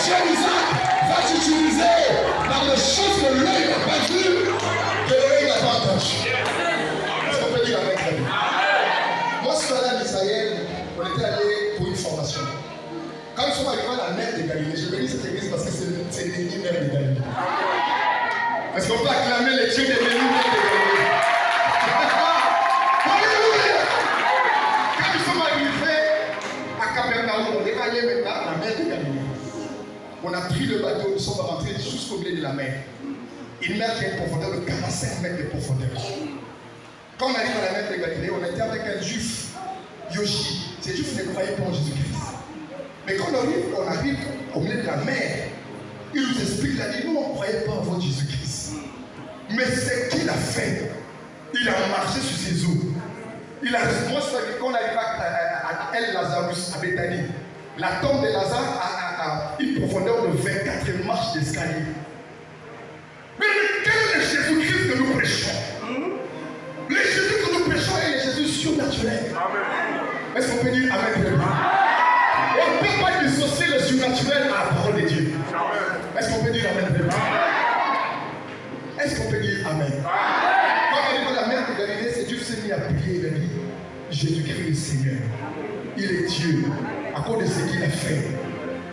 Dieu d'Isaac va t'utiliser dans les choses que l'œil n'a pas vues, que l'œil n'a pas entendues. Est-ce qu'on peut dire avec ça? Moi, je suis allé en Israël, on était allé pour une formation. Quand nous sommes arrivés à la mer de Galilée, je bénis cette église parce que c'est l'église mer de Galilée. Est-ce qu'on peut acclamer les dieux de l'église mer de Galilée? Alléluia! Quand nous sommes arrivés à Capernaum, on est allé maintenant à la mer de Galilée. On a pris le bateau, nous sommes rentrés jusqu'au milieu de la mer. Une mer qui a une profondeur de 45 mètres de profondeur. Quand on arrive à la mer de Galilée, on était avec un juif, Yoshi. Ces juifs ne croyaient pas en Jésus-Christ. Mais quand on arrive au milieu de la mer, il nous explique, il a dit, nous on ne croyait pas en votre Jésus-Christ. Mais ce qu'il a fait, il a marché sur ses eaux. Il a, moi je sais que quand on arrive à El Lazarus, à Bethanie, la tombe de Lazare a une profondeur de 24 marches d'escalier. Mais quel est le Jésus-Christ que nous prêchons? Le Jésus que nous prêchons est le Jésus surnaturel. Est-ce qu'on peut dire Amen? On ne peut pas dissocier le surnaturel à la parole de Dieu. Est-ce qu'on peut dire Amen? Est-ce qu'on peut dire Amen? Quand on est dans la mer de Galilée, c'est Dieu s'est mis à prier. Il a dit, Jésus-Christ est le Seigneur. Il est Dieu. À cause de ce qu'il a fait,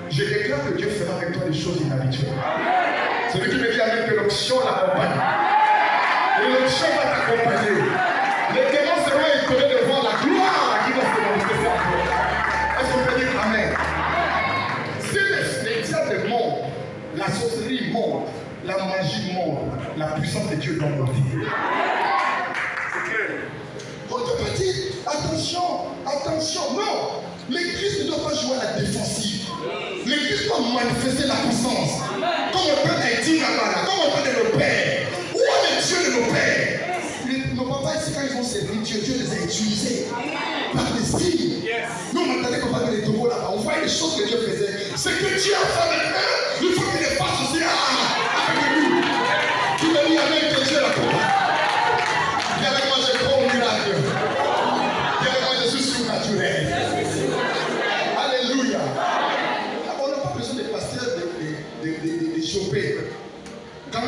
je déclare que Dieu fera avec toi des choses inhabituelles. Celui qui me dit Amen, que l'onction l'accompagne. Et l'onction va t'accompagner. Les démons seront étonnés de voir la gloire qui va se manifester en toi. Est-ce qu'on peut dire Amen? Si les diables montent, la sorcellerie monte, la magie monte, la puissance de Dieu doit monter. On ne peut pas dire attention, attention, non. L'église ne doit pas jouer à la défensive. L'église doit manifester la puissance. Comme on peut être dit là-bas, comme on peut être nos pères. Où est le Dieu de nos pères? Nos papas ici, quand ils ont servi Dieu, Dieu les a utilisés par des signes. Nous, on entendait qu'on parlait des taureaux là-bas. On voyait les choses que Dieu faisait. Ce que Dieu a fait maintenant, il faut qu'il les fasse aussi. Alléluia. Tu me dis Amen que Dieu l'accompagne. Viens avec moi, je crois au miracle. Viens avec moi, je suis surnaturel. Alléluia. On n'a pas besoin des pasteurs de Jopé. Quand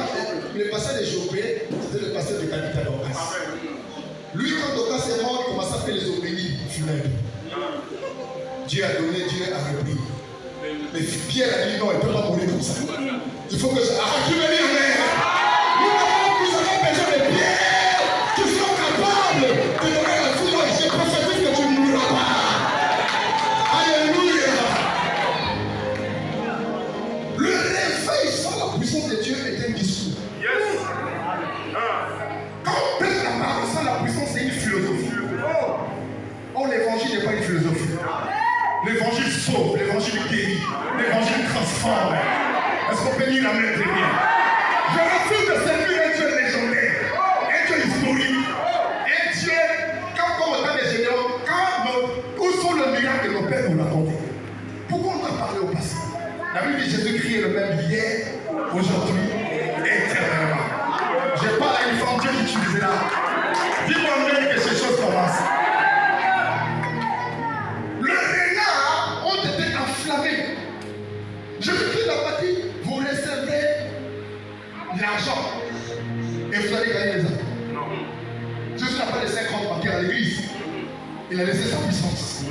le pasteur de Jopé, c'était le pasteur de Kabita Dorcas. Lui, quand Dorcas est mort, il commençait à faire les obélis funèbres. Dieu a donné, Dieu a repris. Mais Pierre a dit non, il ne peut pas mourir comme ça. Il faut que ça. Ah, tu me dis Amen. Nous avons besoin de Pierre qui sont capables de donner la foi. Je prophétise que tu ne mourras pas. Alléluia. Le réveil sans la puissance de Dieu est un discours. Quand on prêche la parole sans la puissance, c'est une philosophie. Oh, l'évangile n'est pas une philosophie. L'évangile sauve, l'évangile guérit, l'évangile transforme. Est-ce qu'on peut dire Amen très bien? Je refuse de servir un Dieu légendaire, un Dieu historique, un Dieu, comme on entend les généraux, où sont les miracles que nos pères nous racontent? Pourquoi on doit parler au passé? La Bible dit Jésus-Christ est le même hier, aujourd'hui, éternellement. Je parle à une femme, Dieu qui utilisait là. Dis-moi même que ces choses commencent. Jésus-Christ n'a pas dit, vous recevrez l'argent et vous allez gagner les argent. Jésus n'a pas laissé un compte bancaire à l'église. Il a laissé sa puissance.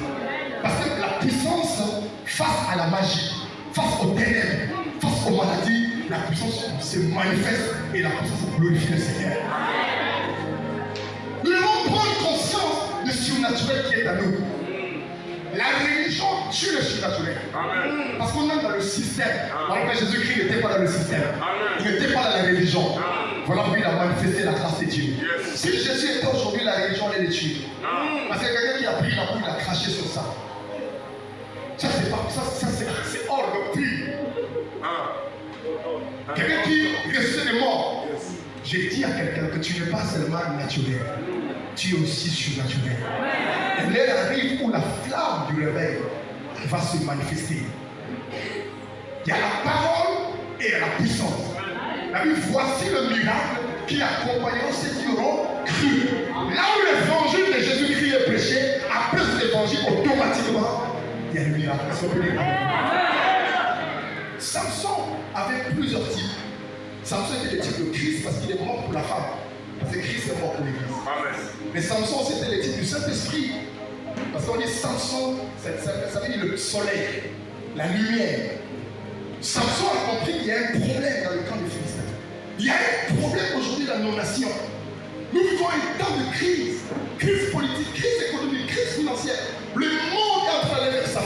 Parce que la puissance, face à la magie, face aux ténèbres, face aux maladies, la puissance se manifeste et la puissance glorifie le Seigneur. Nous devons prendre conscience du surnaturel qui est à nous. La religion tue le surnaturel. Parce qu'on est dans le système. Alors que Jésus-Christ n'était pas dans le système. Il n'était pas dans la religion. Voilà pourquoi il a manifesté la grâce de Dieu. Si Jésus était aujourd'hui, la religion allait le tuer. Parce que quelqu'un qui a pris la boue, il a craché sur ça. Ça, c'est hors de prix. Quelqu'un qui ressuscite des morts. J'ai dit à quelqu'un que tu n'es pas seulement naturel, tu es aussi surnaturel. Et l'heure arrive où la flamme du réveil va se manifester. Il y a la parole et il y a la puissance. La Bible, voici le miracle qui accompagnera ceux qui auront cru. Là où l'évangile de Jésus-Christ est prêché, après cet évangile, automatiquement, il y a le miracle. Samson avait plusieurs types. Samson était le type de Christ parce qu'il est mort pour la femme. Parce que Christ est mort pour l'Église. Mais Samson, c'était le type du Saint-Esprit. Parce qu'on dit Samson, ça veut dire le soleil, la lumière. Samson a compris qu'il y a un problème dans le camp des Philistins. Il y a un problème aujourd'hui dans nos nations. Nous vivons un temps de crise politique, crise économique, crise financière. Le monde est en train d'aller vers sa